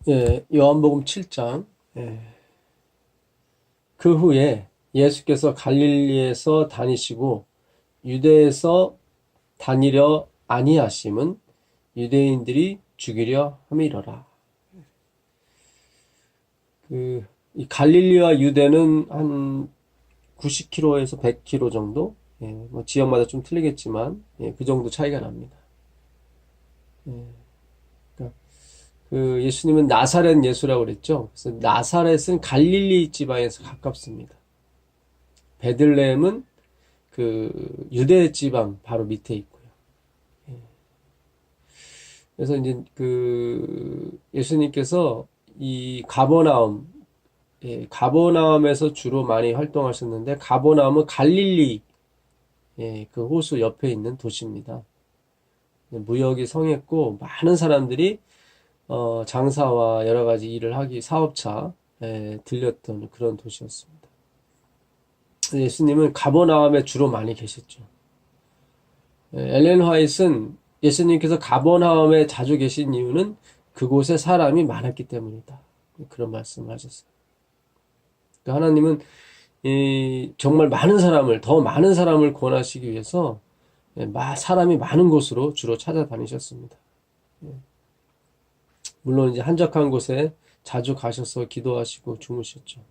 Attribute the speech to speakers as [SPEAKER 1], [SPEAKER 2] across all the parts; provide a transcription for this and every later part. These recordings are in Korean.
[SPEAKER 1] 예, 요한복음 7장. 예. 그 후에 예수께서 갈릴리에서 다니시고 유대에서 다니려 아니하심은 유대인들이 죽이려 함이러라. 이 갈릴리와 유대는 한 90km에서 100km 정도? 예, 뭐 지역마다 좀 틀리겠지만, 예, 그 정도 차이가 납니다. 그러니까 그 예수님은 나사렛 예수라고 그랬죠. 그래서 나사렛은 갈릴리 지방에서 가깝습니다. 베들레헴은 그 유대 지방 바로 밑에 있고요. 그래서 이제 그 예수님께서 이 가버나움, 예, 가버나움에서 주로 많이 활동하셨는데 가버나움은 갈릴리, 예, 그 호수 옆에 있는 도시입니다. 무역이 성했고 많은 사람들이 장사와 여러 가지 일을 하기 사업차 들렸던 그런 도시였습니다. 예수님은 가버나움에 주로 많이 계셨죠. 엘렌 화이트는 예수님께서 가버나움에 자주 계신 이유는 그곳에 사람이 많았기 때문이다. 그런 말씀을 하셨어요. 그러니까 하나님은 정말 많은 사람을, 더 많은 사람을 구원하시기 위해서 사람이 많은 곳으로 주로 찾아다니셨습니다. 물론 이제 한적한 곳에 자주 가셔서 기도하시고 주무셨죠.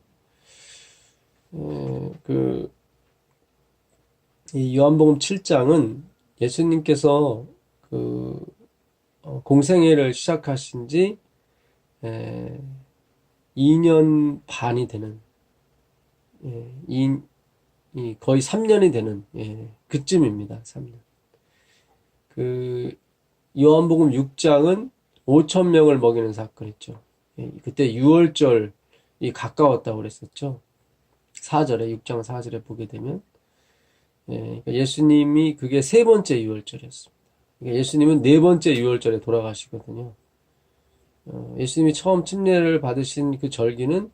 [SPEAKER 1] 그, 이 요한복음 7장은 예수님께서 그 공생애를 시작하신 지 2년 반이 되는, 예, 거의 3년이 되는, 예, 그쯤입니다. 3년. 그 요한복음 6장은 5천 명을 먹이는 사건이죠. 예, 그때 유월절이 가까웠다고 그랬었죠. 4절에 6장 4절에 보게 되면 그러니까 예수님이 그게 세 번째 유월절이었습니다. 그러니까 예수님은 네 번째 유월절에 돌아가시거든요. 예수님이 처음 침례를 받으신 그 절기는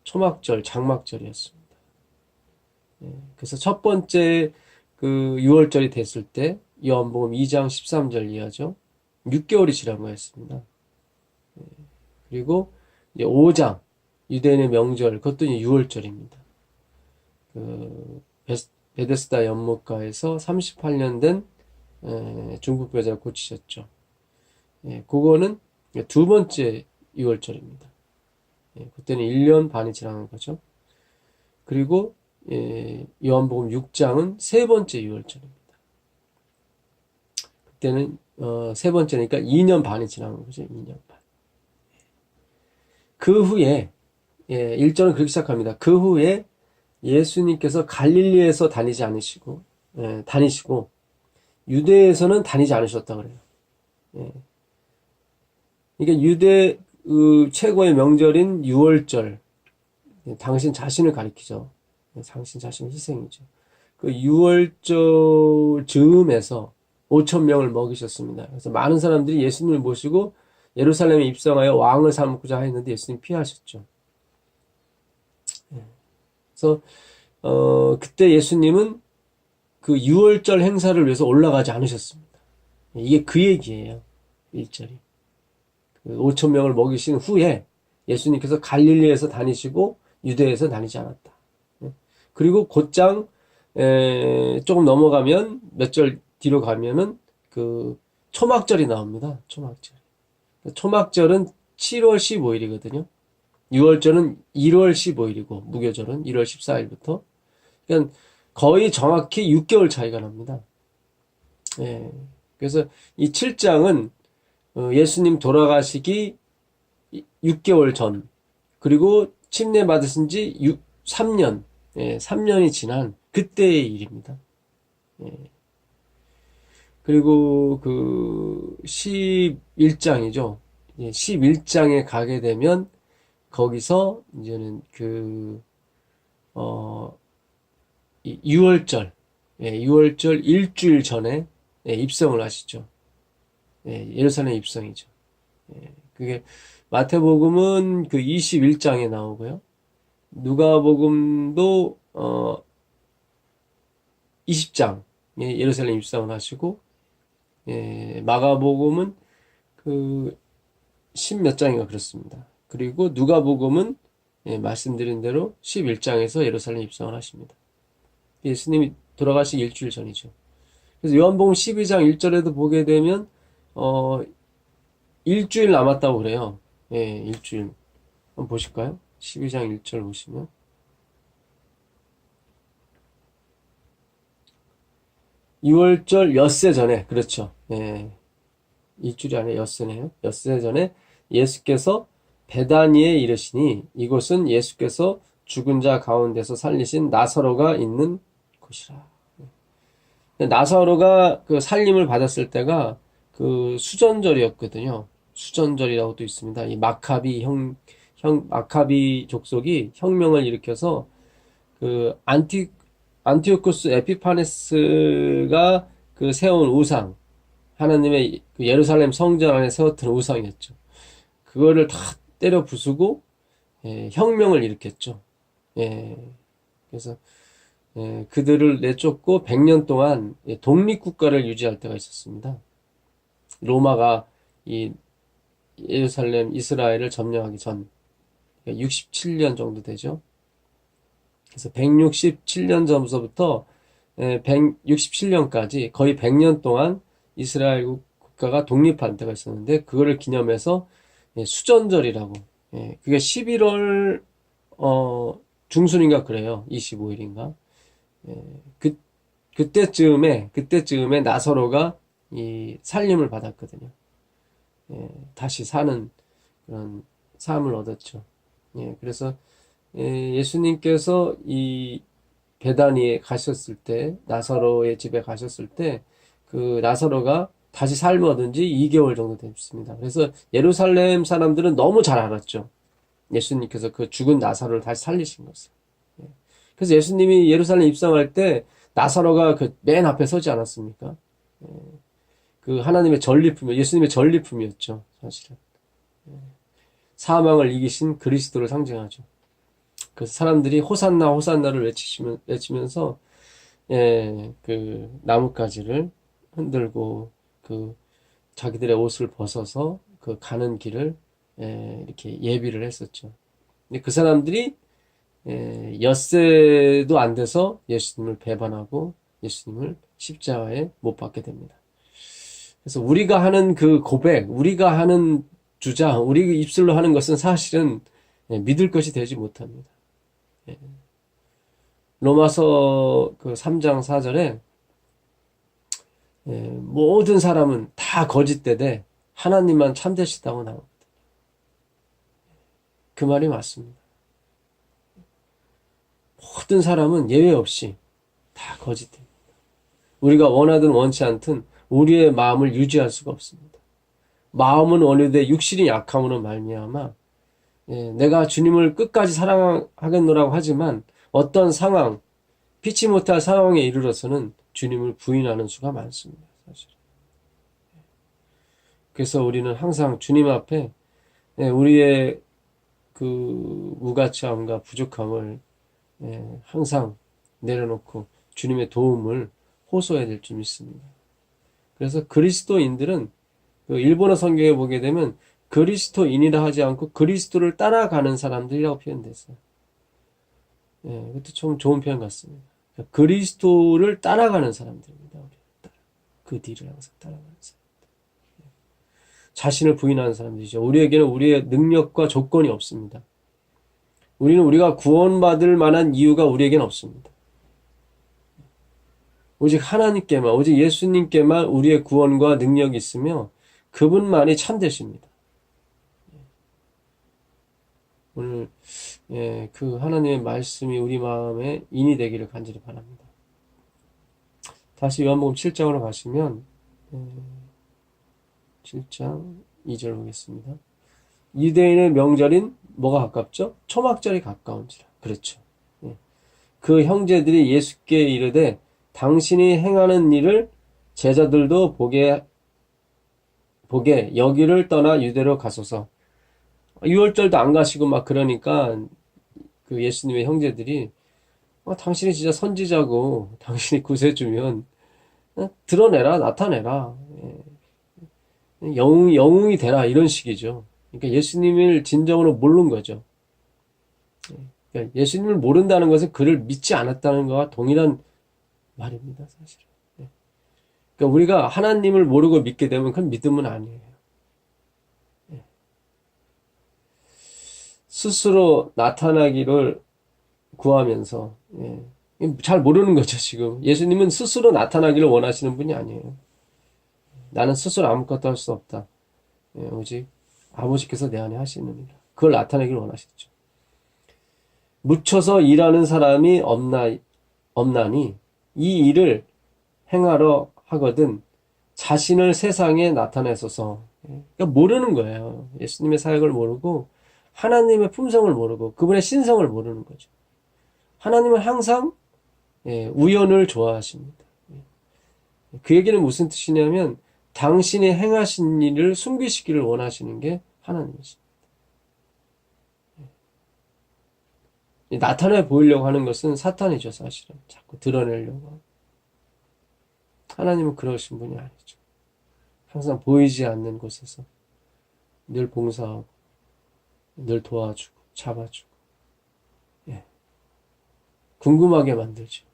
[SPEAKER 1] 초막절, 장막절이었습니다. 그래서 첫 번째 그 유월절이 됐을 때 요한복음 2장 13절 이하죠. 6개월이 지난 거였습니다. 그리고 이제 5장 유대인의 명절 그것도 이제 유월절입니다. 그 베데스다 연못가에서 38년 된 중국 여자를 고치셨죠. 예, 그거는 두 번째 유월절입니다. 예, 그때는 1년 반이 지난 거죠. 그리고 요한복음 6장은 세 번째 유월절입니다. 그때는 세 번째니까 2년 반이 지난 거죠. 2년 반. 그 후에 1절은 그렇게 시작합니다. 그 후에 예수님께서 갈릴리에서 다니시고 유대에서는 다니지 않으셨다 그래요. 예. 그러니까 유대 최고의 명절인 유월절, 당신 자신을 가리키죠. 당신 자신의 희생이죠. 그 유월절 즈음에서 5천 명을 먹이셨습니다. 그래서 많은 사람들이 예수님을 모시고 예루살렘에 입성하여 왕을 삼고자 했는데 예수님 피하셨죠. 그래서 그때 예수님은 그 유월절 행사를 위해서 올라가지 않으셨습니다. 이게 그 얘기예요. 1절이. 그 5천 명을 먹이신 후에 예수님께서 갈릴리에서 다니시고 유대에서 다니지 않았다. 그리고 곧장 조금 넘어가면 몇 절 뒤로 가면은 그 초막절이 나옵니다. 초막절. 초막절은 7월 15일이거든요. 6월절은 1월 15일이고 무교절은 1월 14일부터. 그러니까 거의 정확히 6개월 차이가 납니다. 예. 그래서 이 7장은 예수님 돌아가시기 6개월 전, 그리고 침례 받으신 지 3년, 3년이 지난 그때의 일입니다. 예. 그리고 그 11장이죠. 11장에 가게 되면 거기서 이제는 그, 어, 6월절, 6월절 일주일 전에 입성을 하시죠. 예루살렘 입성이죠. 그게 마태복음은 그 21장에 나오고요. 누가복음도 20장 예루살렘 입성을 하시고, 마가복음은 그 10몇 장인가 그렇습니다. 그리고 누가복음은 말씀드린 대로 11장에서 예루살렘 입성을 하십니다. 예수님이 돌아가시기 일주일 전이죠. 그래서 요한복음 12장 1절에도 보게 되면 일주일 남았다고 그래요. 예, 일주일. 한번 보실까요? 12장 1절 보시면 6월절 엿새 전에, 그렇죠. 예, 일주일이 아니라 엿새네요. 엿새 전에 예수께서 베다니에 이르시니 이곳은 예수께서 죽은 자 가운데서 살리신 나사로가 있는 곳이라. 나사로가 그 살림을 받았을 때가 그 수전절이었거든요. 수전절이라고도 있습니다. 이 마카비 족속이 혁명을 일으켜서 그 안티오쿠스 에피파네스가 그 세운 우상, 하나님의 그 예루살렘 성전 안에 세웠던 우상이었죠. 그거를 다 때려 부수고 혁명을 일으켰죠. 예, 그래서 그들을 내쫓고 100년 동안 독립국가를 유지할 때가 있었습니다. 로마가 이 예루살렘, 이스라엘을 점령하기 전 67년 정도 되죠. 그래서 167년 전부터 167년까지 거의 100년 동안 이스라엘 국가가 독립한 때가 있었는데 그거를 기념해서 수전절이라고, 그게 11월 중순인가 그래요. 25일인가. 그때쯤에 나사로가 이 살림을 받았거든요. 다시 사는 그런 삶을 얻었죠. 그래서 예수님께서 이 베다니에 가셨을 때, 나사로의 집에 가셨을 때, 그 나사로가 다시 삶을 얻은 지 2개월 정도 됐습니다. 그래서 예루살렘 사람들은 너무 잘 알았죠. 예수님께서 그 죽은 나사로를 다시 살리신 것을. 그래서 예수님이 예루살렘 입성할 때 나사로가 그 맨 앞에 서지 않았습니까? 그 하나님의 전리품, 예수님의 전리품이었죠, 사실은. 사망을 이기신 그리스도를 상징하죠. 그래서 사람들이 호산나 호산나를 외치면서 그 나뭇가지를 흔들고 그 자기들의 옷을 벗어서 그 가는 길을 이렇게 예비를 했었죠. 근데 그 사람들이 엿새도 안 돼서 예수님을 배반하고 예수님을 십자가에 못 박게 됩니다. 그래서 우리가 하는 그 고백, 우리가 하는 주장, 우리 입술로 하는 것은 사실은 믿을 것이 되지 못합니다. 로마서 그 3장 4절에 모든 사람은 다 거짓되되 하나님만 참되시다고 나옵니다. 그 말이 맞습니다. 모든 사람은 예외 없이 다 거짓됩니다. 우리가 원하든 원치 않든 우리의 마음을 유지할 수가 없습니다. 마음은 원하되 육신이 약함으로 말미암아 내가 주님을 끝까지 사랑하겠노라고 하지만 어떤 상황, 피치 못할 상황에 이르러서는 주님을 부인하는 수가 많습니다. 사실. 그래서 우리는 항상 주님 앞에 우리의 그 무가치함과 부족함을 항상 내려놓고 주님의 도움을 호소해야 될 줄 믿습니다. 그래서 그리스도인들은 그 일본어 성경에 보게 되면 그리스도인이라 하지 않고 그리스도를 따라가는 사람들이라고 표현됐어요. 그것도 좀 좋은 표현 같습니다. 그리스도를 따라가는 사람들입니다. 그 뒤를 항상 따라가는 사람. 자신을 부인하는 사람들이죠. 우리에게는 우리의 능력과 조건이 없습니다. 우리는 우리가 구원받을 만한 이유가 우리에게는 없습니다. 오직 하나님께만, 오직 예수님께만 우리의 구원과 능력이 있으며 그분만이 참되십니다. 오늘 그 하나님의 말씀이 우리 마음에 인이 되기를 간절히 바랍니다. 다시 요한복음 7장으로 가시면 7장 2절 보겠습니다. 유대인의 명절인 뭐가 가깝죠? 초막절이 가까운지라. 그렇죠. 그 형제들이 예수께 이르되 당신이 행하는 일을 제자들도 보게 여기를 떠나 유대로 가소서. 6월절도 안 가시고 막 그러니까 그 예수님의 형제들이 당신이 진짜 선지자고 당신이 구세주면 드러내라, 나타내라, 영웅이 되라, 이런 식이죠. 그러니까 예수님을 진정으로 모르는 거죠. 그러니까 예수님을 모른다는 것은 그를 믿지 않았다는 것과 동일한 말입니다, 사실은. 그러니까 우리가 하나님을 모르고 믿게 되면 그건 믿음은 아니에요. 스스로 나타나기를 구하면서, 잘 모르는 거죠, 지금. 예수님은 스스로 나타나기를 원하시는 분이 아니에요. 나는 스스로 아무것도 할 수 없다. 오직 아버지께서 내 안에 하시느니라. 그걸 나타내기를 원하시죠. 묻혀서 일하는 사람이 없나니 이 일을 행하러 하거든 자신을 세상에 나타내소서. 그러니까 모르는 거예요. 예수님의 사역을 모르고 하나님의 품성을 모르고 그분의 신성을 모르는 거죠. 하나님은 항상 우연을 좋아하십니다. 그 얘기는 무슨 뜻이냐면 당신이 행하신 일을 숨기시기를 원하시는 게 하나님이십니다. 나타내 보이려고 하는 것은 사탄이죠, 사실은. 자꾸 드러내려고 하고. 하나님은 그러신 분이 아니죠. 항상 보이지 않는 곳에서 늘 봉사하고 늘 도와주고 잡아주고 궁금하게 만들죠.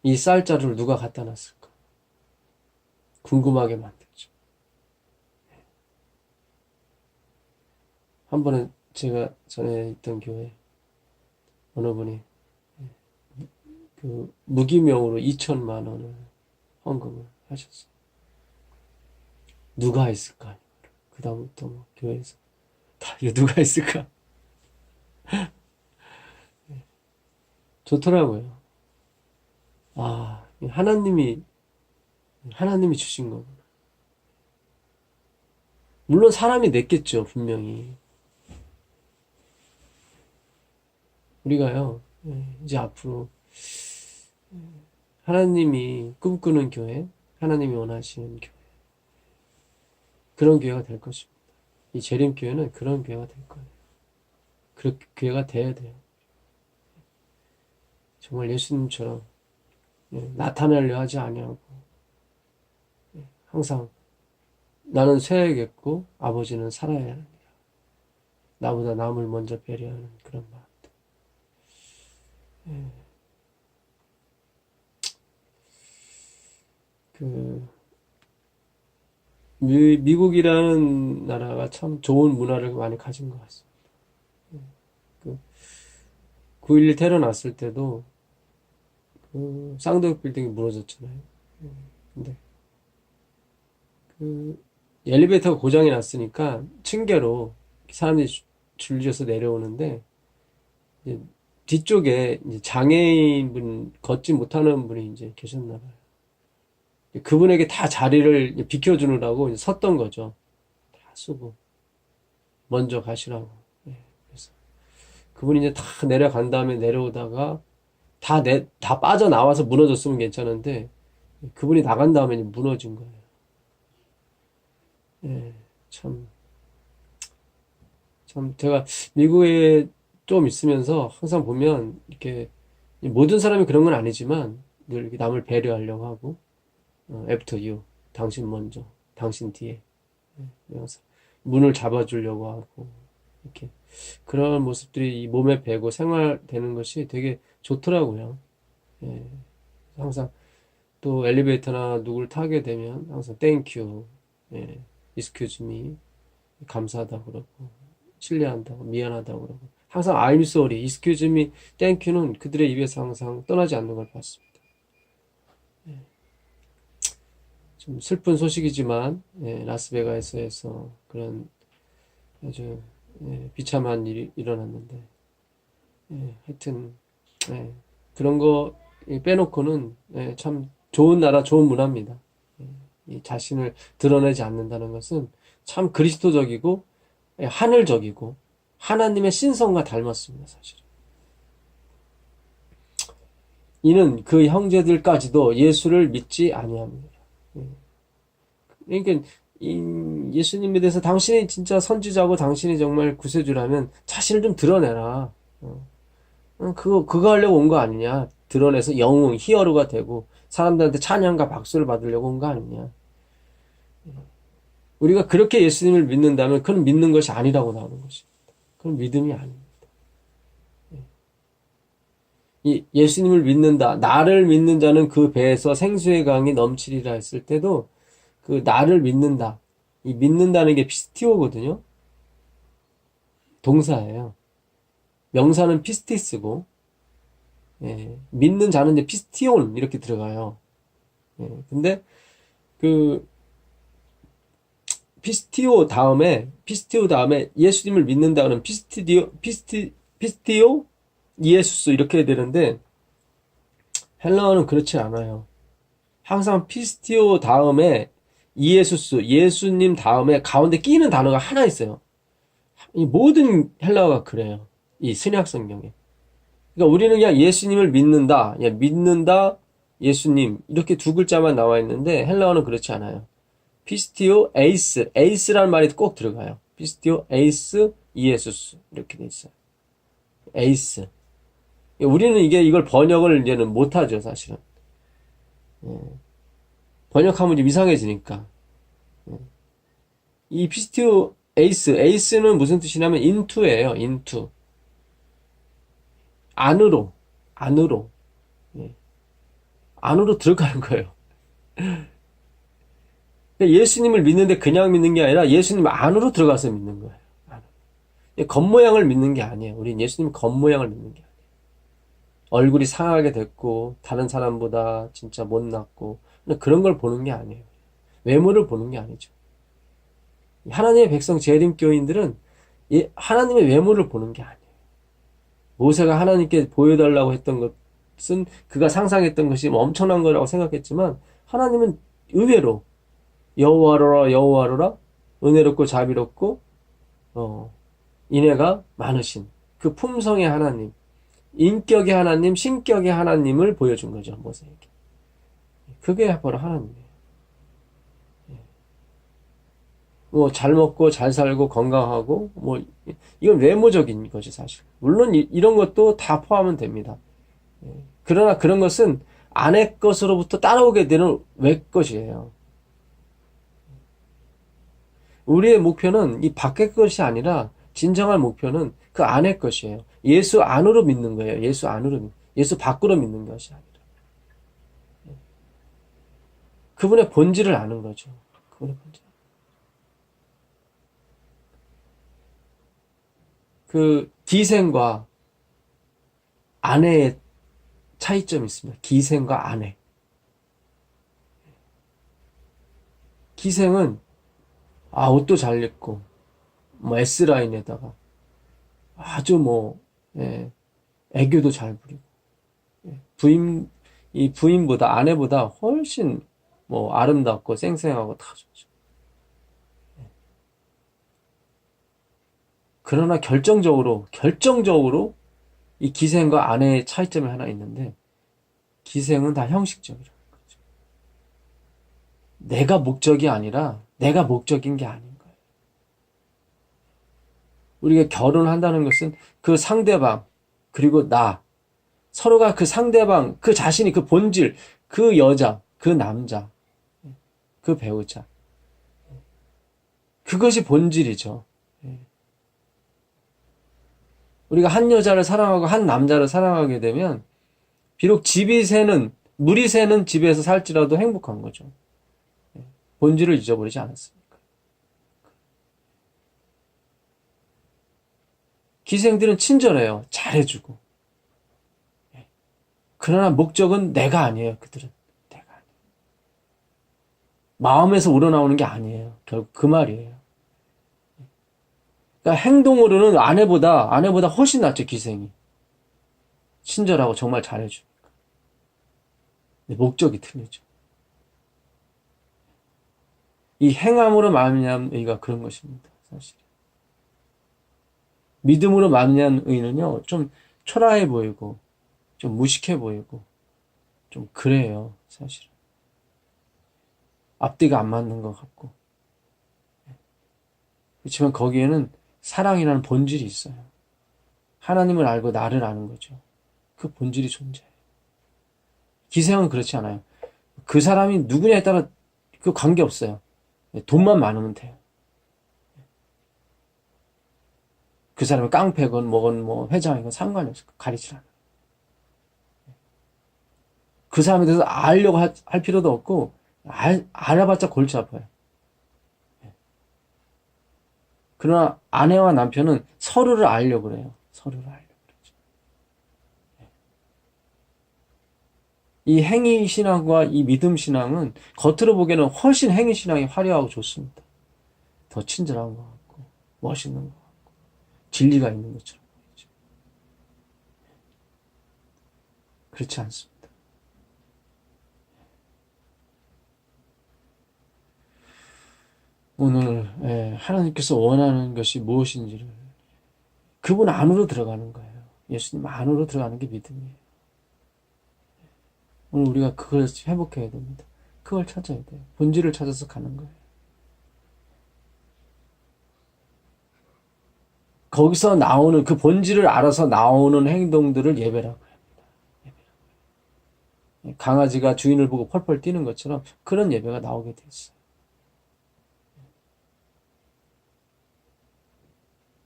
[SPEAKER 1] 이 쌀자루를 누가 갖다 놨을까? 궁금하게 만들죠. 한 번은 제가 전에 있던 교회 어느 분이 그 무기명으로 2천만 원을 헌금을 하셨어요. 누가 있을까? 그 다음부터 뭐 교회에서 다 이거 누가 있을까? 좋더라고요. 아, 하나님이 주신 거구나. 물론 사람이 냈겠죠, 분명히. 우리가요, 이제 앞으로 하나님이 꿈꾸는 교회, 하나님이 원하시는 교회, 그런 교회가 될 것입니다. 이 재림교회는 그런 교회가 될 거예요. 그렇게 교회가 돼야 돼요. 정말 예수님처럼 나타내려 하지 아니하고 항상 나는 쇠야겠고 아버지는 살아야 합니다. 나보다 남을 먼저 배려하는 그런 마음들. 미국이라는 나라가 참 좋은 문화를 많이 가진 것 같습니다. 9.11 테러 났을 때도 그 쌍둥이 빌딩이 무너졌잖아요. 근데 그 엘리베이터가 고장이 났으니까 층계로 사람들이 줄지어서 내려오는데 이제 뒤쪽에 이제 장애인분 걷지 못하는 분이 이제 계셨나 봐요. 그분에게 다 자리를 비켜주느라고 이제 섰던 거죠. 다 쓰고 먼저 가시라고. 그래서 그분이 이제 다 내려간 다음에 내려오다가 다 빠져나와서 무너졌으면 괜찮은데 그분이 나간 다음에 이제 무너진 거예요. 참 제가 미국에 좀 있으면서 항상 보면 이렇게 모든 사람이 그런 건 아니지만 늘 이렇게 남을 배려하려고 하고 after you, 당신 먼저, 당신 뒤에 그래서 문을 잡아주려고 하고 이렇게 그런 모습들이 이 몸에 배고 생활되는 것이 되게 좋더라고요. 항상 또 엘리베이터나 누굴 타게 되면 항상 thank you, excuse me, 감사하다고 그러고 실례한다고 미안하다고 그러고 항상 I'm sorry, excuse me, thank you는 그들의 입에서 항상 떠나지 않는 걸 봤습니다. 좀 슬픈 소식이지만 라스베가스에서 그런 아주 비참한 일이 일어났는데 하여튼 그런 거 빼놓고는 참 좋은 나라 좋은 문화입니다. 이 자신을 드러내지 않는다는 것은 참 그리스도적이고 하늘적이고 하나님의 신성과 닮았습니다. 사실 이는 그 형제들까지도 예수를 믿지 아니합니다. 그러니까 예수님에 대해서 당신이 진짜 선지자고 당신이 정말 구세주라면 자신을 좀 드러내라. 그거 하려고 온 거 아니냐. 드러내서 영웅, 히어로가 되고 사람들한테 찬양과 박수를 받으려고 온 거 아니냐. 우리가 그렇게 예수님을 믿는다면 그건 믿는 것이 아니라고 나오는 것입니다. 그건 믿음이 아닙니다. 이 예수님을 믿는다. 나를 믿는 자는 그 배에서 생수의 강이 넘치리라 했을 때도 그 나를 믿는다. 이 믿는다는 게 피스티오거든요. 동사예요. 명사는 피스티스고, 믿는 자는 이제 피스티온 이렇게 들어가요. 근데 그 피스티오 다음에 예수님을 믿는다는 피스티오 이에수스 이렇게 해야 되는데 헬라어는 그렇지 않아요. 항상 피스티오 다음에 이에수스 예수님 다음에 가운데 끼는 단어가 하나 있어요. 이 모든 헬라어가 그래요. 이 신약 성경에. 그러니까 우리는 그냥 예수님을 믿는다, 그냥 믿는다, 예수님 이렇게 두 글자만 나와 있는데 헬라어는 그렇지 않아요. 피스티오 에이스라는 말이 꼭 들어가요. 피스티오 에이스 이에수스 이렇게 돼 있어요. 에이스. 우리는 이걸 번역을 이제는 못하죠, 사실은. 번역하면 좀 이상해지니까. 이 피스티오 에이스는 무슨 뜻이냐면 into예요, into. 안으로. 안으로 들어가는 거예요. 예수님을 믿는데 그냥 믿는 게 아니라 예수님 안으로 들어가서 믿는 거예요. 겉모양을 믿는 게 아니에요. 우린 예수님 겉모양을 믿는 게 아니에요. 얼굴이 상하게 됐고 다른 사람보다 진짜 못났고 그런 걸 보는 게 아니에요. 외모를 보는 게 아니죠. 하나님의 백성 재림교인들은 하나님의 외모를 보는 게 아니에요. 모세가 하나님께 보여달라고 했던 것은 그가 상상했던 것이 엄청난 거라고 생각했지만 하나님은 의외로 여호와로라 은혜롭고 자비롭고 인애가 많으신 그 품성의 하나님, 인격의 하나님, 신격의 하나님을 보여준 거죠, 모세에게. 그게 바로 하나님이에요. 뭐 잘 먹고 잘 살고 건강하고 뭐 이건 외모적인 거지 사실. 물론 이런 것도 다 포함은 됩니다. 그러나 그런 것은 아내 것으로부터 따라오게 되는 외 것이에요. 우리의 목표는 이 밖의 것이 아니라 진정한 목표는 그 안의 것이에요. 예수 안으로 믿는 거예요. 예수 밖으로 믿는 것이 아니라. 그분의 본질을 아는 거죠. 그분의 본질. 그 기생과 아내의 차이점이 있습니다. 기생과 아내. 기생은 옷도 잘 입고 뭐 S라인에다가 아주 애교도 잘 부리고 부인보다 아내보다 훨씬 아름답고 쌩쌩하고 다 좋죠. 그러나 결정적으로 이 기생과 아내의 차이점이 하나 있는데 기생은 다 형식적이라는 거죠. 내가 목적이 아니라 내가 목적인 게 아닌 거예요. 우리가 결혼한다는 것은 그 상대방 그리고 나 서로가 그 상대방 그 자신이 그 본질 그 여자 그 남자 그 배우자 그것이 본질이죠. 우리가 한 여자를 사랑하고 한 남자를 사랑하게 되면 비록 물이 새는 집에서 살지라도 행복한 거죠. 본질을 잊어버리지 않았습니까? 기생들은 친절해요. 잘해주고. 그러나 목적은 내가 아니에요. 그들은 내가 아니에요. 마음에서 우러나오는 게 아니에요. 결국 그 말이에요. 그러니까 행동으로는 아내보다 훨씬 낫죠, 기생이. 친절하고 정말 잘해주니까. 근데 목적이 틀리죠. 이 행함으로 말미암은 의가 그런 것입니다, 사실. 믿음으로 말미암은 의는요, 좀 초라해 보이고, 좀 무식해 보이고, 좀 그래요, 사실은. 앞뒤가 안 맞는 것 같고. 그렇지만 거기에는 사랑이라는 본질이 있어요. 하나님을 알고 나를 아는 거죠. 그 본질이 존재해요. 기생은 그렇지 않아요. 그 사람이 누구냐에 따라 그 관계 없어요. 돈만 많으면 돼요. 그 사람이 깡패건 뭐건 뭐 회장이건 상관이 없어. 가리질 않아요. 그 사람에 대해서 알려고 할 필요도 없고 알아봤자 골치 아파요. 그러나 아내와 남편은 서로를 알려고 그래요. 서로를 알려고 그러죠. 이 행위 신앙과 이 믿음 신앙은 겉으로 보기에는 훨씬 행위 신앙이 화려하고 좋습니다. 더 친절한 것 같고 멋있는 것 같고 진리가 있는 것처럼 보이죠. 그렇지 않습니다. 오늘 하나님께서 원하는 것이 무엇인지를 그분 안으로 들어가는 거예요. 예수님 안으로 들어가는 게 믿음이에요. 오늘 우리가 그걸 회복해야 됩니다. 그걸 찾아야 돼요. 본질을 찾아서 가는 거예요. 거기서 나오는 그 본질을 알아서 나오는 행동들을 예배라고 합니다. 강아지가 주인을 보고 펄펄 뛰는 것처럼 그런 예배가 나오게 돼 있어요.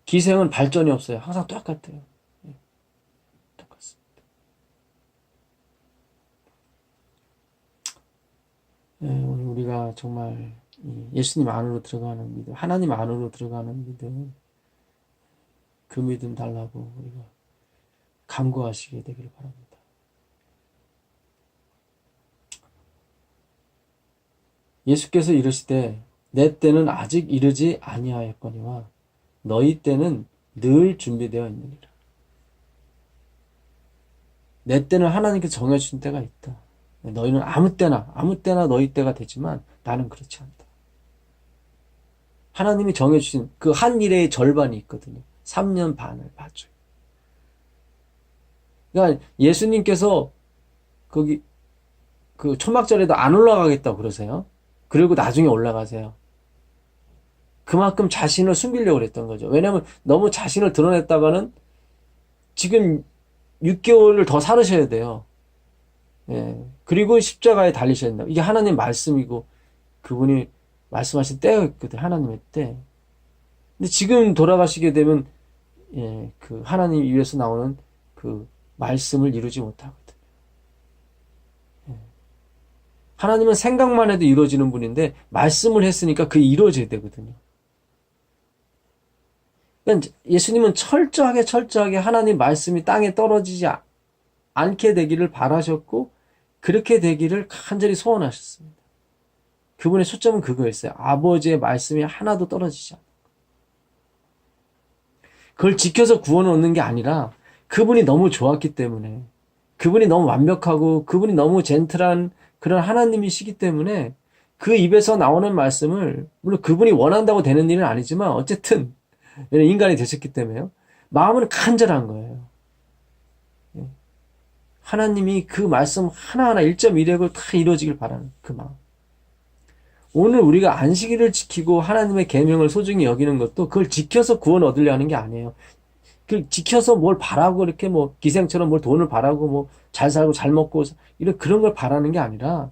[SPEAKER 1] 기생은 발전이 없어요. 항상 똑같아요. 똑같습니다. 오늘 우리가 정말 예수님 안으로 들어가는 믿음, 하나님 안으로 들어가는 믿음, 그 믿음 달라고 우리가 간구하시게 되기를 바랍니다. 예수께서 이르시되 내 때는 아직 이르지 아니하였거니와 너희 때는 늘 준비되어 있느니라. 내 때는 하나님께서 정해주신 때가 있다. 너희는 아무 때나 너희 때가 되지만 나는 그렇지 않다. 하나님이 정해주신 그 한 일의 절반이 있거든요. 3년 반을 봐줘요. 그러니까 예수님께서 거기 그 초막절에도 안 올라가겠다고 그러세요. 그리고 나중에 올라가세요. 그만큼 자신을 숨기려고 그랬던 거죠. 왜냐하면 너무 자신을 드러냈다가는 지금 6개월을 더 살으셔야 돼요. 그리고 십자가에 달리셔야 된다. 이게 하나님 말씀이고 그분이 말씀하신 때가 있거든요. 하나님의 때. 근데 지금 돌아가시게 되면 그 하나님 입에서 나오는 그 말씀을 이루지 못하거든요. 하나님은 생각만 해도 이루어지는 분인데 말씀을 했으니까 그게 이루어져야 되거든요. 그러니까 예수님은 철저하게 하나님 말씀이 땅에 떨어지지 않게 되기를 바라셨고 그렇게 되기를 간절히 소원하셨습니다. 그분의 초점은 그거였어요. 아버지의 말씀이 하나도 떨어지지 않고 그걸 지켜서 구원을 얻는 게 아니라 그분이 너무 좋았기 때문에 그분이 너무 완벽하고 그분이 너무 젠틀한 그런 하나님이시기 때문에 그 입에서 나오는 말씀을 물론 그분이 원한다고 되는 일은 아니지만 어쨌든 인간이 되셨기 때문에요. 마음은 간절한 거예요. 하나님이 그 말씀 하나하나 1.1획을 다 이루어지길 바라는 그 마음. 오늘 우리가 안식일을 지키고 하나님의 계명을 소중히 여기는 것도 그걸 지켜서 구원 얻으려 하는 게 아니에요. 그 지켜서 뭘 바라고 이렇게 뭐 기생처럼 뭘 돈을 바라고 뭐 잘 살고 잘 먹고 이런 그런 걸 바라는 게 아니라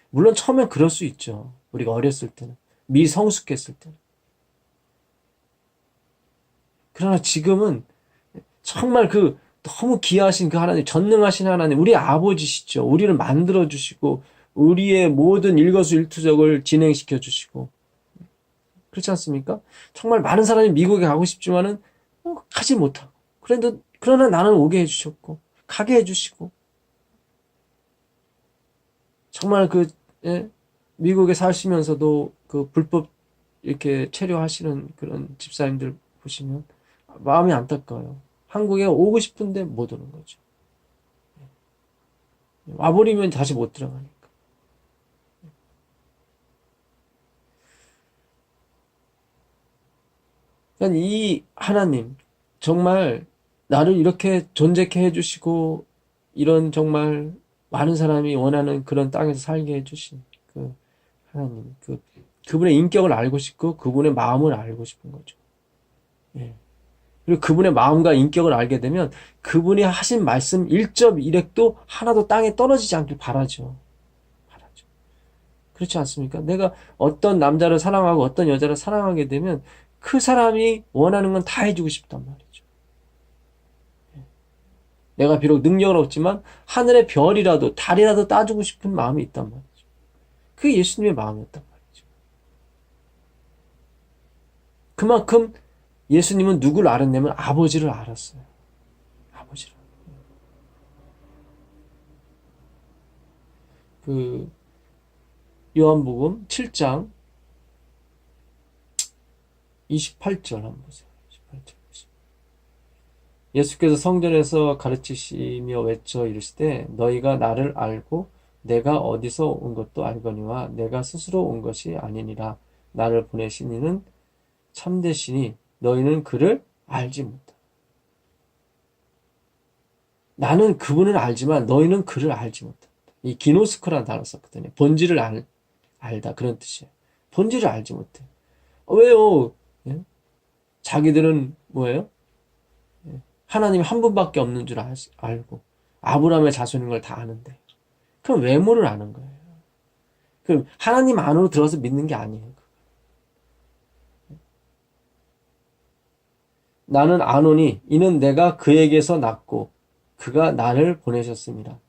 [SPEAKER 1] 물론 처음엔 그럴 수 있죠. 우리가 어렸을 때는 미성숙했을 때는. 그러나 지금은 정말 그 너무 귀하신 그 하나님, 전능하신 하나님, 우리 아버지시죠. 우리를 만들어 주시고 우리의 모든 일거수일투족을 진행시켜 주시고 그렇지 않습니까? 정말 많은 사람이 미국에 가고 싶지만은 가지 못하고 그러나 나는 오게 해주셨고 가게 해주시고 정말 미국에 사시면서도 그 불법 이렇게 체류하시는 그런 집사님들 보시면 마음이 안타까워요. 한국에 오고 싶은데 못 오는 거죠. 와버리면 다시 못 들어가니까. 그러니까 이 하나님 정말 나를 이렇게 존재케 해주시고 이런 정말 많은 사람이 원하는 그런 땅에서 살게 해주신 그 하나님 그분의 인격을 알고 싶고 그분의 마음을 알고 싶은 거죠. 그리고 그분의 마음과 인격을 알게 되면 그분이 하신 말씀 1.1획도 하나도 땅에 떨어지지 않길 바라죠. 그렇지 않습니까? 내가 어떤 남자를 사랑하고 어떤 여자를 사랑하게 되면 그 사람이 원하는 건 다 해주고 싶단 말이죠. 내가 비록 능력은 없지만 하늘의 별이라도 달이라도 따주고 싶은 마음이 있단 말이죠. 그게 예수님의 마음이었단 말이죠. 그만큼 예수님은 누구를 알았냐면 아버지를 알았어요. 아버지를. 그 요한복음 7장 28절 한번 보세요. 28절 보세요. 예수께서 성전에서 가르치시며 외쳐 이르시되 너희가 나를 알고 내가 어디서 온 것도 알거니와 내가 스스로 온 것이 아니니라. 나를 보내신 이는 참되시니 너희는 그를 알지 못하라. 나는 그분을 알지만 너희는 그를 알지 못한다. 이 기노스코라는 단어 썼거든요. 본질을 알다 그런 뜻이에요. 본질을 알지 못해. 왜요? 예? 자기들은 뭐예요? 하나님 한 분밖에 없는 줄 알고 아브라함의 자손인 걸 다 아는데 그럼 외모를 아는 거예요. 그럼 하나님 안으로 들어서 믿는 게 아니에요. 나는 아노니 이는 내가 그에게서 났고 그가 나를 보내셨습니다.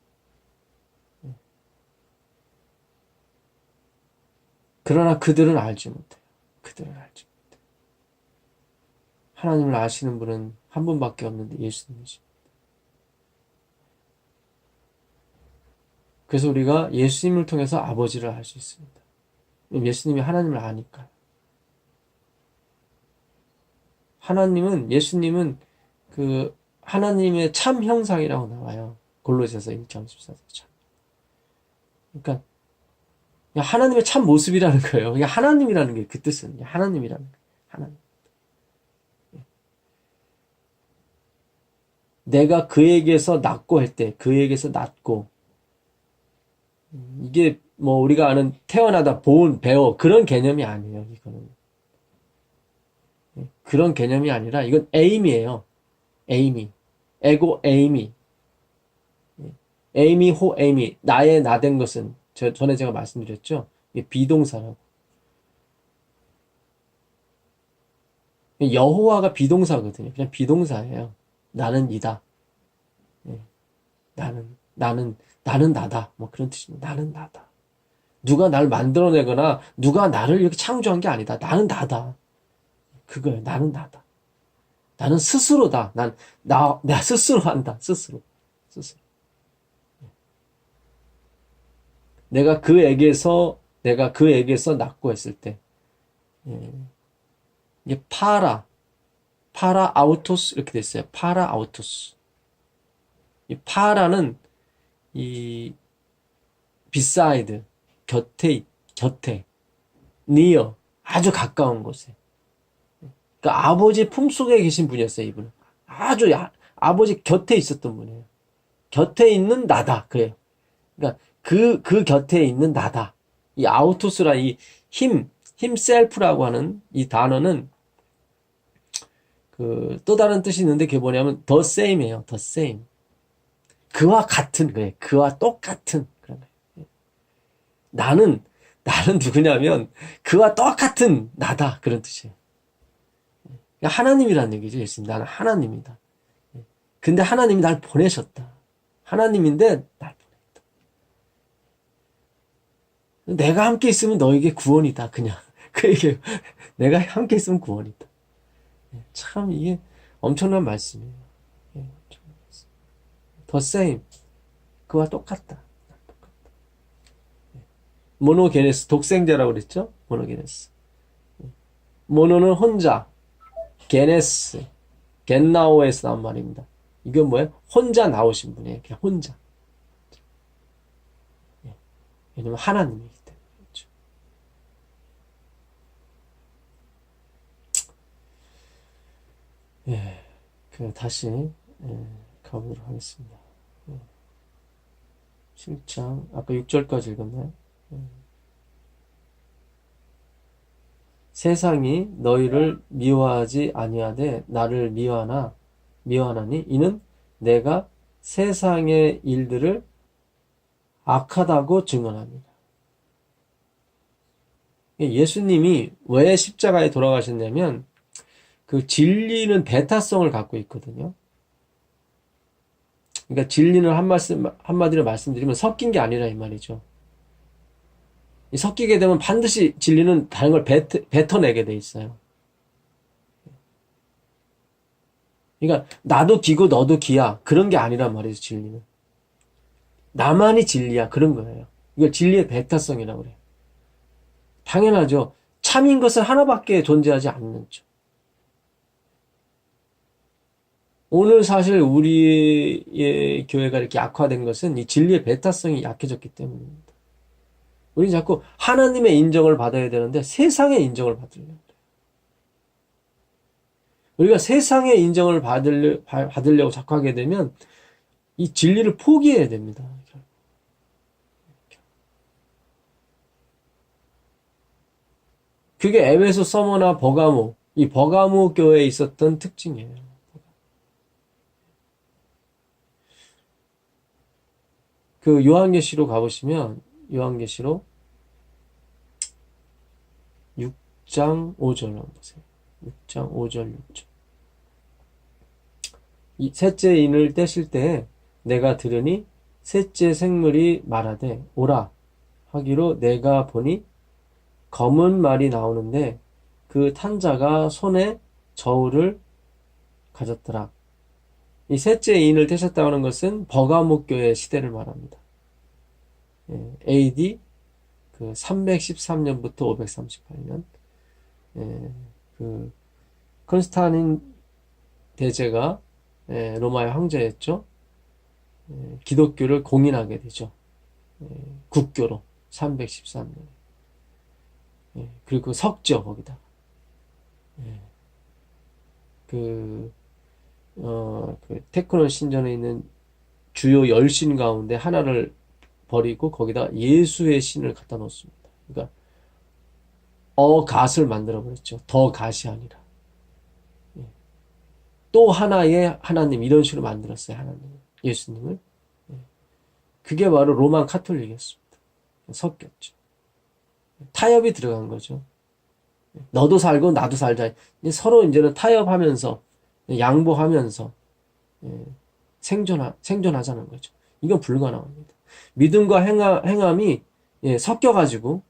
[SPEAKER 1] 그러나 그들은 알지 못해요. 그들은 알지 못해요. 하나님을 아시는 분은 한 분밖에 없는데 예수님이십니다. 그래서 우리가 예수님을 통해서 아버지를 알 수 있습니다. 예수님이 하나님을 아니까요. 예수님은 그 하나님의 참 형상이라고 나와요. 골로새서 1장 14절 참. 그러니까 하나님의 참 모습이라는 거예요. 그러니까 하나님이라는 게 그 뜻은 하나님이라는 거예요. 하나님. 내가 그에게서 낳고 할 때 그에게서 낳고 이게 뭐 우리가 아는 태어나다 베어 그런 개념이 아니에요. 이거는 그런 개념이 아니라 이건 에임이에요. 에이미 에고 에이미 에이미 호 에이미 나의 나된 것은 전에 제가 말씀드렸죠. 이게 비동사라고. 여호와가 비동사거든요. 그냥 비동사예요. 나는 이다. 나는 나다. 뭐 그런 뜻입니다. 나는 나다. 누가 날 만들어내거나 누가 나를 이렇게 창조한 게 아니다. 나는 나다. 그거예요. 나는 나다. 나는 스스로다. 나 스스로 한다. 스스로. 내가 그에게서 낳고 했을 때, 이게 파라 아우토스 이렇게 됐어요. 파라 아우토스. 이 파라는 이 비사이드 곁에 니어 아주 가까운 곳에. 그러니까 아버지 품속에 계신 분이었어요. 이분은 아주 아버지 곁에 있었던 분이에요. 곁에 있는 나다 그래요. 그러니까 그 곁에 있는 나다. 이 아우토스라 이 힘셀프라고 하는 이 단어는 그 또 다른 뜻이 있는데 그게 뭐냐면 the same이에요. the same. 그와 같은 거예요. 그와 똑같은 그런 거예요. 나는 누구냐면 그와 똑같은 나다 그런 뜻이에요. 그러니까 하나님이라는 얘기죠. 예수님 나는 하나님이다. 근데 하나님이 날 보내셨다. 하나님인데 날 보냈다. 내가 함께 있으면 너에게 구원이다. 그냥 그 얘기예요. 내가 함께 있으면 구원이다. 참 이게 엄청난 말씀이에요. The same. 그와 똑같다. 모노게네스, 독생자라고 그랬죠? 모노게네스. 모노는 혼자, 게네스, 겐나오에서 나온 말입니다. 이건 뭐예요? 혼자 나오신 분이에요. 그냥 혼자. 왜냐면 하나님이기 때문에. 그렇죠? 다시 가보도록 하겠습니다. 7장 아까 6절까지 읽었나요? 세상이 너희를 미워하지 아니하되 나를 미워하나니 이는 내가 세상의 일들을 악하다고 증언합니다. 예수님이 왜 십자가에 돌아가셨냐면 그 진리는 배타성을 갖고 있거든요. 그러니까 진리는 한마디로 말씀드리면 섞인 게 아니라 이 말이죠. 섞이게 되면 반드시 진리는 다른 걸 뱉어내게 돼 있어요. 그러니까 나도 기고 너도 기야. 그런 게 아니란 말이죠, 진리는. 나만이 진리야. 그런 거예요. 이걸 진리의 배타성이라고 그래요. 당연하죠. 참인 것은 하나밖에 존재하지 않는죠. 오늘 사실 우리의 교회가 이렇게 악화된 것은 이 진리의 배타성이 약해졌기 때문입니다. 우리는 자꾸 하나님의 인정을 받아야 되는데 세상의 인정을 받으려고 그래요. 우리가 세상의 인정을 받으려고 자꾸 하게 되면 이 진리를 포기해야 됩니다. 그게 에베소, 서머나 버가모, 이 버가모 교회에 있었던 특징이에요. 그 요한계시로 가보시면 요한계시로 6장 5절 한번 보세요. 6장 5절 6절. 이 셋째 인을 떼실 때 내가 들으니 셋째 생물이 말하되 오라 하기로 내가 보니 검은 말이 나오는데 그 탄자가 손에 저울을 가졌더라. 이 셋째 인을 떼셨다는 것은 버가모 교회 시대를 말합니다. AD 그 313년부터 538년. 그 컨스탄틴 대제가 로마의 황제였죠. 기독교를 공인하게 되죠. 국교로 313년. 그리고 석죠 거기다. 그 테크논 신전에 있는 주요 10신 가운데 하나를 버리고 거기다 예수의 신을 갖다 놓습니다. 그러니까 갓을 만들어 버렸죠. 더 갓이 아니라. 또 하나의 하나님 이런 식으로 만들었어요. 하나님 예수님을. 그게 바로 로만 카톨릭이었습니다. 섞였죠. 타협이 들어간 거죠. 너도 살고 나도 살자. 서로 이제는 타협하면서 양보하면서 생존하자는 거죠. 이건 불가능합니다. 믿음과 행함이 섞여가지고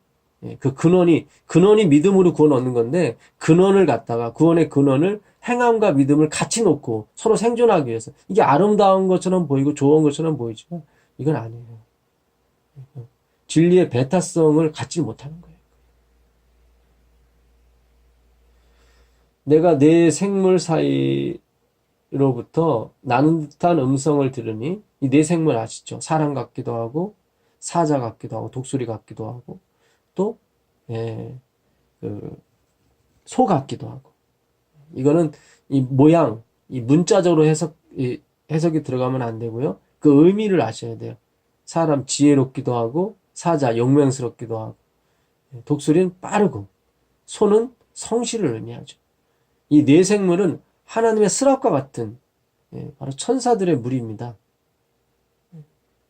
[SPEAKER 1] 그 근원이 믿음으로 구원 얻는 건데 근원을 갖다가 구원의 근원을 행함과 믿음을 같이 놓고 서로 생존하기 위해서 이게 아름다운 것처럼 보이고 좋은 것처럼 보이지만 이건 아니에요. 진리의 배타성을 갖지 못하는 거예요. 내가 내 생물 사이로부터 나는 듯한 음성을 들으니 이 내 생물 아시죠? 사람 같기도 하고 사자 같기도 하고 독수리 같기도 하고 또 소 같기도 하고 이거는 이 모양 이 문자적으로 해석이 들어가면 안 되고요. 그 의미를 아셔야 돼요. 사람 지혜롭기도 하고 사자 용맹스럽기도 하고 독수리는 빠르고 소는 성실을 의미하죠. 이 네 생물은 하나님의 스랍과 같은 바로 천사들의 무리입니다.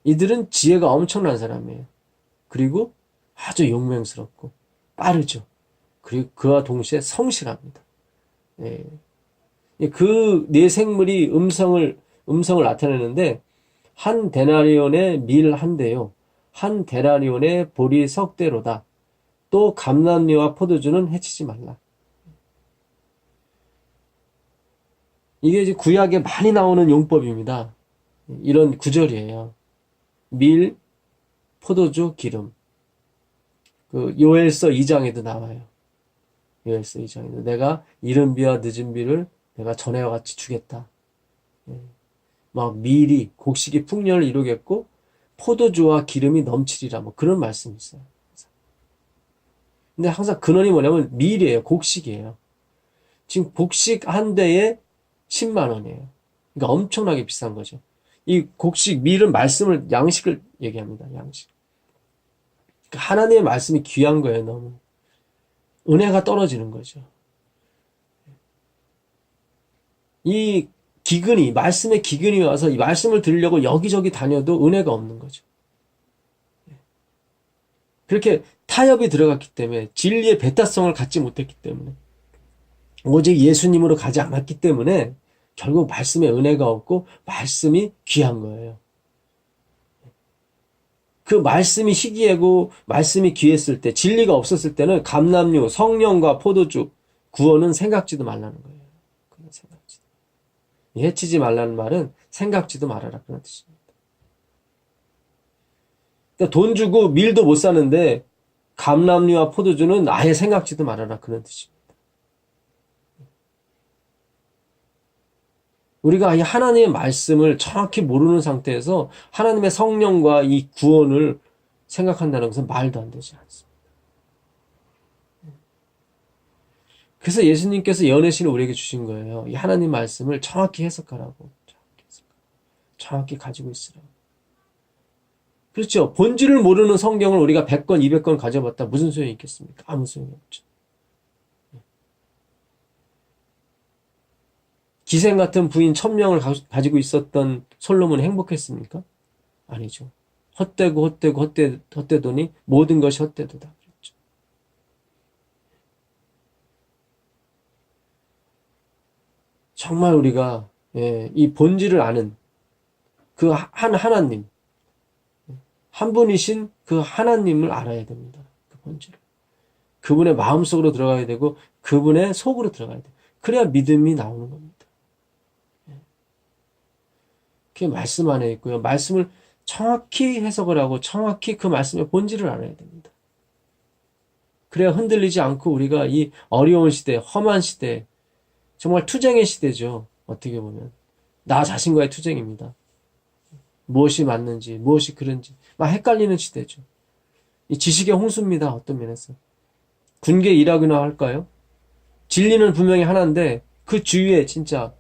[SPEAKER 1] 이들은 지혜가 엄청난 사람이에요. 그리고 아주 용맹스럽고 빠르죠. 그리고 그와 동시에 성실합니다. 그 네 생물이 음성을 나타내는데 한 데나리온의 밀 한 대요. 한 데나리온의 보리 석 대로다. 또 감람류와 포도주는 해치지 말라. 이게 이제 구약에 많이 나오는 용법입니다. 이런 구절이에요. 밀, 포도주, 기름. 그 요엘서 2장에도 나와요. 요엘서 2장에도 내가 이른 비와 늦은 비를 내가 전에와 같이 주겠다. 막 밀이 곡식이 풍년을 이루겠고 포도주와 기름이 넘치리라 뭐 그런 말씀이 있어요. 근데 항상 근원이 뭐냐면 밀이에요. 곡식이에요. 지금 곡식 한 대에 10만 원이에요. 그러니까 엄청나게 비싼 거죠. 이 곡식 밀은 양식을 얘기합니다. 양식. 그러니까 하나님의 말씀이 귀한 거예요. 너무 은혜가 떨어지는 거죠. 이 말씀의 기근이 와서 이 말씀을 들으려고 여기저기 다녀도 은혜가 없는 거죠. 그렇게 타협이 들어갔기 때문에 진리의 배타성을 갖지 못했기 때문에 오직 예수님으로 가지 않았기 때문에 결국 말씀에 은혜가 없고 말씀이 귀한 거예요. 그 말씀이 희귀하고 말씀이 귀했을 때 진리가 없었을 때는 감람류, 성령과 포도주 구원은 생각지도 말라는 거예요. 그건 생각지도. 해치지 말라는 말은 생각지도 말아라 그런 뜻입니다. 그러니까 돈 주고 밀도 못 사는데 감람류와 포도주는 아예 생각지도 말아라 그런 뜻입니다. 우리가 이 하나님의 말씀을 정확히 모르는 상태에서 하나님의 성령과 이 구원을 생각한다는 것은 말도 안 되지 않습니다. 그래서 예수님께서 연애신을 우리에게 주신 거예요. 이 하나님 말씀을 정확히 해석하라고. 정확히 가지고 있으라고. 그렇죠. 본질을 모르는 성경을 우리가 100권, 200권 가져봤다. 무슨 소용이 있겠습니까? 아무 소용이 없죠. 기생 같은 부인 1000명을 가지고 있었던 솔로몬이 행복했습니까? 아니죠. 헛되더니 모든 것이 헛되도다. 그랬죠. 정말 우리가 이 본질을 아는 그 하나님, 한 분이신 그 하나님을 알아야 됩니다. 그 본질을. 그분의 마음속으로 들어가야 되고 그분의 속으로 들어가야 돼요. 그래야 믿음이 나오는 겁니다. 그게 말씀 안에 있고요. 말씀을 정확히 해석을 하고 정확히 그 말씀의 본질을 알아야 됩니다. 그래야 흔들리지 않고 우리가 이 어려운 시대, 험한 시대, 정말 투쟁의 시대죠. 어떻게 보면. 나 자신과의 투쟁입니다. 무엇이 맞는지, 무엇이 그른지 막 헷갈리는 시대죠. 이 지식의 홍수입니다. 어떤 면에서. 군계 일학이나 할까요? 진리는 분명히 하나인데 그 주위에 진짜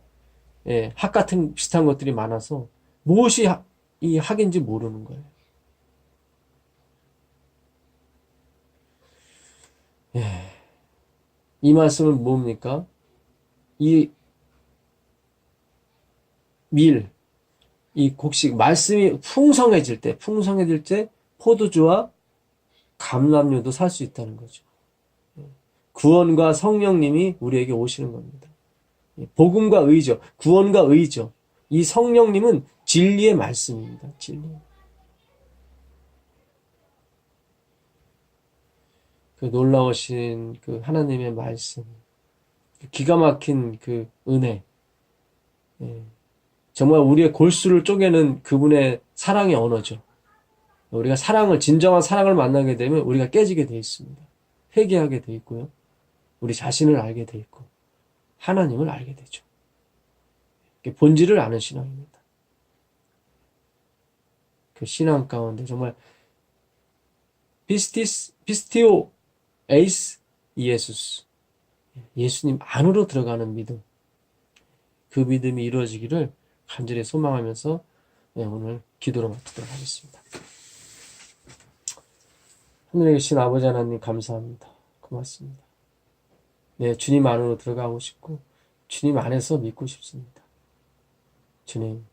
[SPEAKER 1] 학 같은 비슷한 것들이 많아서 무엇이 이 학인지 모르는 거예요. 이 말씀은 뭡니까? 이 곡식, 말씀이 풍성해질 때 포도주와 감람류도 살 수 있다는 거죠. 구원과 성령님이 우리에게 오시는 겁니다. 복음과 의죠. 구원과 의죠. 이 성령님은 진리의 말씀입니다. 진리. 그 놀라우신 그 하나님의 말씀, 기가 막힌 그 은혜, 정말 우리의 골수를 쪼개는 그분의 사랑의 언어죠. 우리가 진정한 사랑을 만나게 되면 우리가 깨지게 돼 있습니다. 회개하게 돼 있고요. 우리 자신을 알게 돼 있고, 하나님을 알게 되죠. 본질을 아는 신앙입니다. 그 신앙 가운데 정말 피스티오 에이스 이에수스, 예수님 안으로 들어가는 믿음, 그 믿음이 이루어지기를 간절히 소망하면서 오늘 기도로 마치도록 하겠습니다. 하늘에 계신 아버지 하나님 감사합니다. 고맙습니다. 주님 안으로 들어가고 싶고 주님 안에서 믿고 싶습니다. 주님,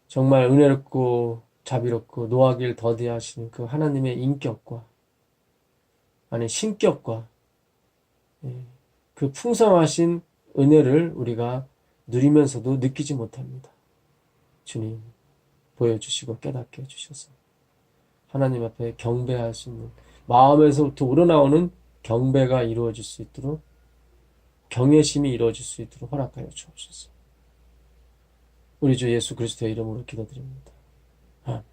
[SPEAKER 1] 정말 은혜롭고 자비롭고 노하기를 더디하시는 그 하나님의 인격과 신격과 그 풍성하신 은혜를 우리가 누리면서도 느끼지 못합니다. 주님, 보여주시고 깨닫게 해주셔서 하나님 앞에 경배할 수 있는 마음에서부터 우러나오는 경배가 이루어질 수 있도록 경외심이 이루어질 수 있도록 허락하여 주옵소서. 우리 주 예수 그리스도의 이름으로 기도드립니다. 아멘.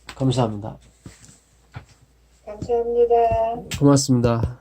[SPEAKER 1] 감사합니다.
[SPEAKER 2] 감사합니다.
[SPEAKER 1] 고맙습니다.